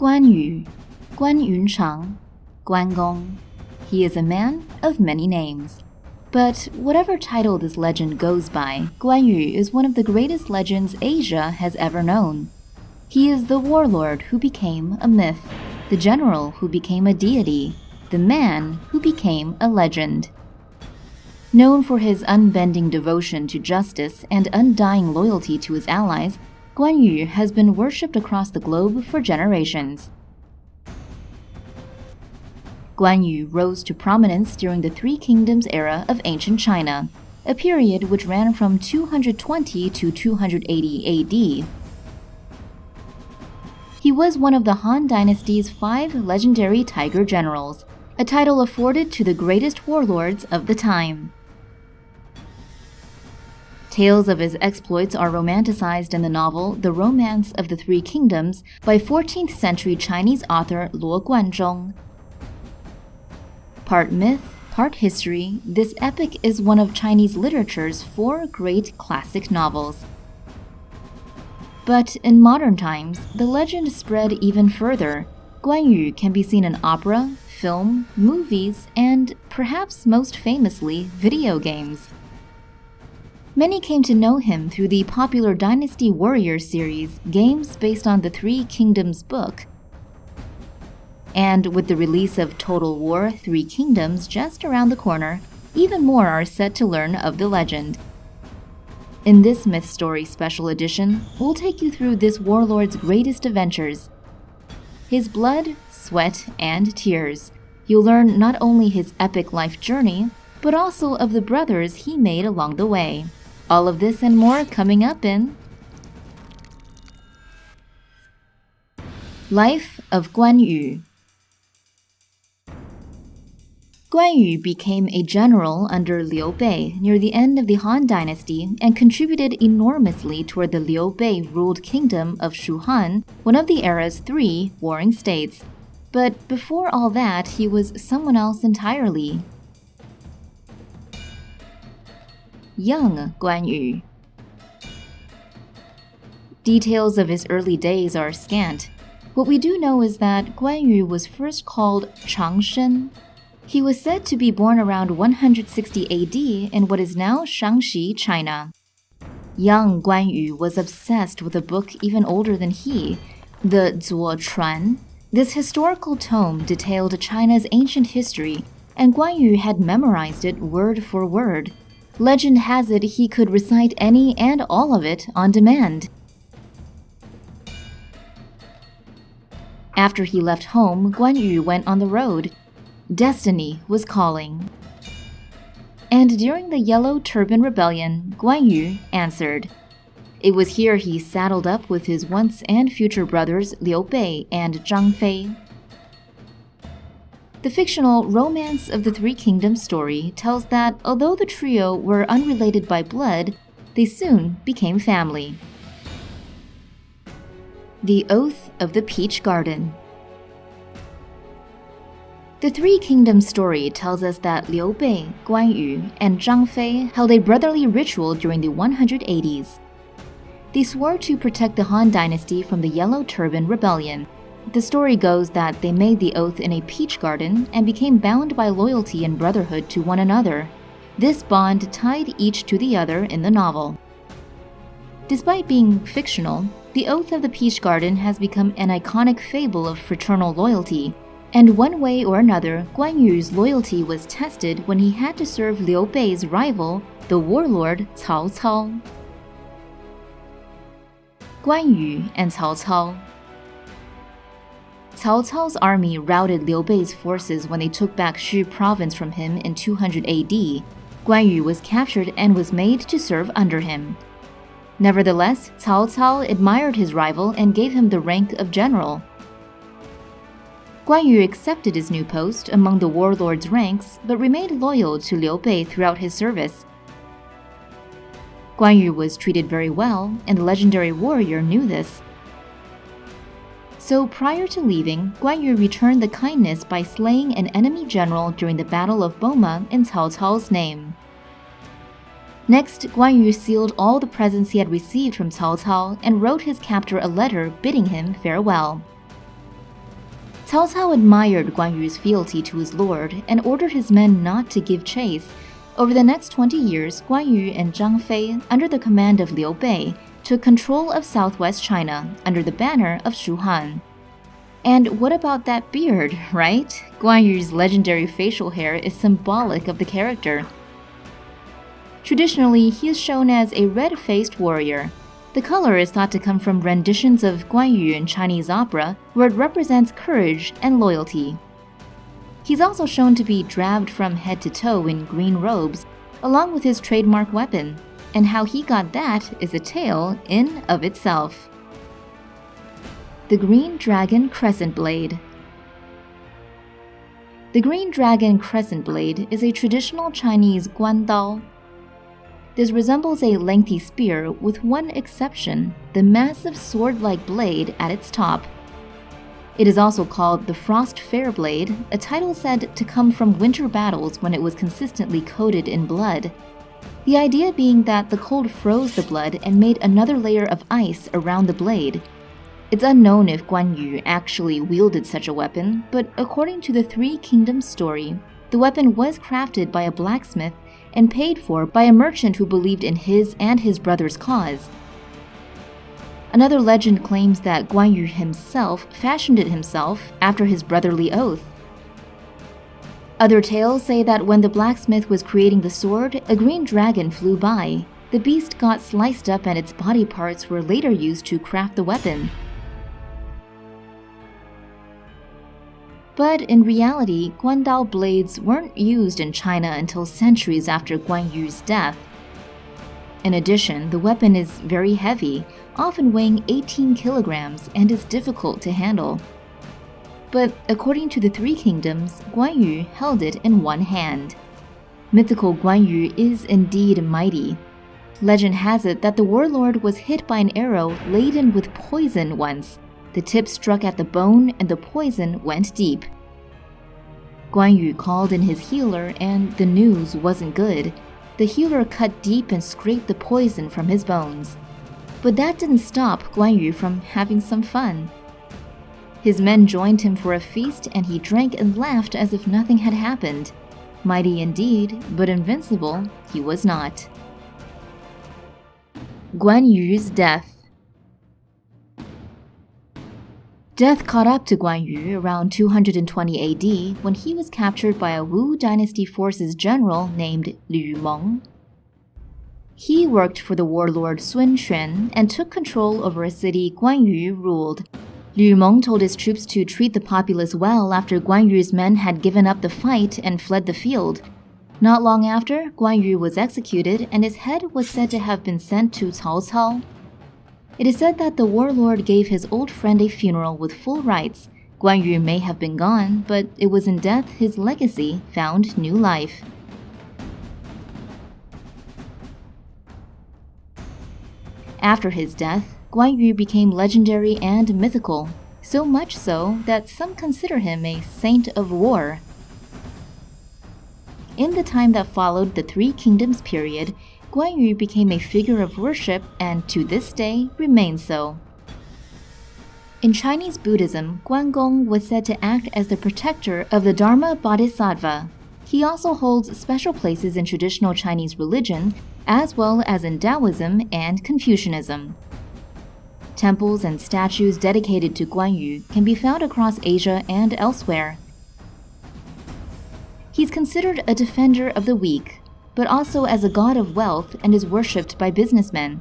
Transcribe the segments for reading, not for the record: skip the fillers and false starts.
Guan Yu, Guan Yunchang, Guan Gong. He is a man of many names. But whatever title this legend goes by, Guan Yu is one of the greatest legends Asia has ever known. He is the warlord who became a myth, the general who became a deity, the man who became a legend. Known for his unbending devotion to justice and undying loyalty to his allies, Guan Yu has been worshipped across the globe for generations. Guan Yu rose to prominence during the Three Kingdoms era of ancient China, a period which ran from 220 to 280 AD. He was one of the Han Dynasty's 5 legendary tiger generals, a title afforded to the greatest warlords of the time. Tales of his exploits are romanticized in the novel The Romance of the Three Kingdoms by 14th century Chinese author Luo Guanzhong. Part myth, part history, this epic is one of Chinese literature's 4 great classic novels. But in modern times, the legend spread even further. Guan Yu can be seen in opera, film, movies, and, perhaps most famously, video games. Many came to know him through the popular Dynasty Warrior series, games based on the Three Kingdoms book. And with the release of Total War: Three Kingdoms just around the corner, even more are set to learn of the legend. In this Myth Story Special Edition, we'll take you through this warlord's greatest adventures. His blood, sweat, and tears. You'll learn not only his epic life journey, but also of the brothers he made along the way. All of this and more coming up in Life of Guan Yu. Guan Yu became a general under Liu Bei near the end of the Han Dynasty and contributed enormously toward the Liu Bei-ruled kingdom of Shu-Han, one of the era's 3 warring states. But before all that, he was someone else entirely. Young Guan Yu. Details of his early days are scant. What we do know is that Guan Yu was first called Changshen. He was said to be born around 160 AD in what is now Shaanxi, China. Young Guan Yu was obsessed with a book even older than he, the Zuochuan. This historical tome detailed China's ancient history, and Guan Yu had memorized it word for word. Legend has it he could recite any and all of it on demand. After he left home, Guan Yu went on the road. Destiny was calling. And during the Yellow Turban Rebellion, Guan Yu answered. It was here he saddled up with his once and future brothers Liu Bei and Zhang Fei. The fictional Romance of the Three Kingdoms story tells that although the trio were unrelated by blood, they soon became family. The Oath of the Peach Garden. The Three Kingdoms story tells us that Liu Bei, Guan Yu, and Zhang Fei held a brotherly ritual during the 180s. They swore to protect the Han Dynasty from the Yellow Turban Rebellion. The story goes that they made the oath in a peach garden and became bound by loyalty and brotherhood to one another. This bond tied each to the other in the novel. Despite being fictional, the Oath of the Peach Garden has become an iconic fable of fraternal loyalty. And one way or another, Guan Yu's loyalty was tested when he had to serve Liu Bei's rival, the warlord Cao Cao. Guan Yu and Cao Cao. Cao Cao's army routed Liu Bei's forces when they took back Xu province from him in 200 AD. Guan Yu was captured and was made to serve under him. Nevertheless, Cao Cao admired his rival and gave him the rank of general. Guan Yu accepted his new post among the warlord's ranks, but remained loyal to Liu Bei throughout his service. Guan Yu was treated very well, and the legendary warrior knew this. So prior to leaving, Guan Yu returned the kindness by slaying an enemy general during the Battle of Boma in Cao Cao's name. Next, Guan Yu sealed all the presents he had received from Cao Cao and wrote his captor a letter bidding him farewell. Cao Cao admired Guan Yu's fealty to his lord and ordered his men not to give chase. Over the next 20 years, Guan Yu and Zhang Fei, under the command of Liu Bei, took control of southwest China under the banner of Shu Han. And what about that beard, right? Guan Yu's legendary facial hair is symbolic of the character. Traditionally, he is shown as a red-faced warrior. The color is thought to come from renditions of Guan Yu in Chinese opera, where it represents courage and loyalty. He's also shown to be drabbed from head to toe in green robes, along with his trademark weapon, and how he got that is a tale in of itself. The Green Dragon Crescent Blade. The Green Dragon Crescent Blade is a traditional Chinese guan dao. This resembles a lengthy spear with one exception, the massive sword-like blade at its top. It is also called the Frost Fair Blade, a title said to come from winter battles when it was consistently coated in blood. The idea being that the cold froze the blood and made another layer of ice around the blade. It's unknown if Guan Yu actually wielded such a weapon, but according to the Three Kingdoms story, the weapon was crafted by a blacksmith and paid for by a merchant who believed in his and his brother's cause. Another legend claims that Guan Yu himself fashioned it himself after his brotherly oath. Other tales say that when the blacksmith was creating the sword, a green dragon flew by. The beast got sliced up and its body parts were later used to craft the weapon. But in reality, guandao blades weren't used in China until centuries after Guan Yu's death. In addition, the weapon is very heavy, often weighing 18 kilograms, and is difficult to handle. But according to the Three Kingdoms, Guan Yu held it in one hand. Mythical Guan Yu is indeed mighty. Legend has it that the warlord was hit by an arrow laden with poison once. The tip struck at the bone and the poison went deep. Guan Yu called in his healer and the news wasn't good. The healer cut deep and scraped the poison from his bones. But that didn't stop Guan Yu from having some fun. His men joined him for a feast and he drank and laughed as if nothing had happened. Mighty indeed, but invincible he was not. Guan Yu's death. Death caught up to Guan Yu around 220 AD when he was captured by a Wu dynasty forces general named Lu Meng. He worked for the warlord Sun Quan and took control over a city Guan Yu ruled. Lu Meng told his troops to treat the populace well after Guan Yu's men had given up the fight and fled the field. Not long after, Guan Yu was executed and his head was said to have been sent to Cao Cao. It is said that the warlord gave his old friend a funeral with full rites. Guan Yu may have been gone, but it was in death his legacy found new life. After his death, Guan Yu became legendary and mythical, so much so that some consider him a saint of war. In the time that followed the Three Kingdoms period, Guan Yu became a figure of worship and to this day remains so. In Chinese Buddhism, Guan Gong was said to act as the protector of the Dharma Bodhisattva. He also holds special places in traditional Chinese religion, as well as in Taoism and Confucianism. Temples and statues dedicated to Guan Yu can be found across Asia and elsewhere. He's considered a defender of the weak, but also as a god of wealth and is worshipped by businessmen.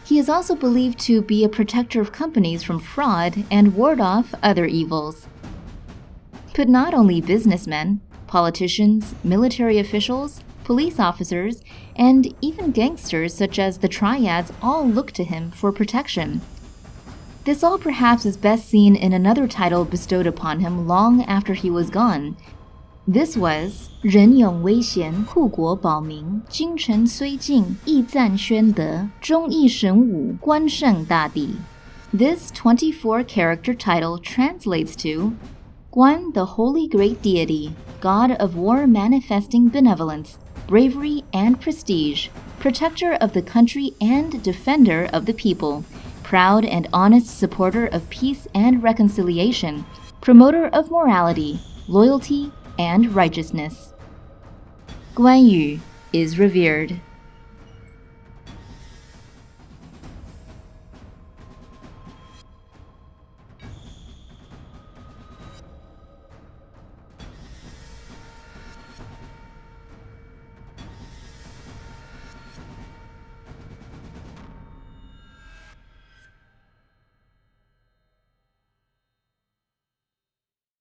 He is also believed to be a protector of companies from fraud and ward off other evils. But not only businessmen, politicians, military officials, police officers, and even gangsters such as the triads all look to him for protection. This all perhaps is best seen in another title bestowed upon him long after he was gone. This was 人勇威贤，护国保民，君臣虽敬，义赞宣德，忠义神武，关圣大帝. This 24-character title translates to Guan, the holy great deity, god of war manifesting benevolence, bravery and prestige, protector of the country and defender of the people, proud and honest supporter of peace and reconciliation, promoter of morality, loyalty, and righteousness. Guan Yu is revered.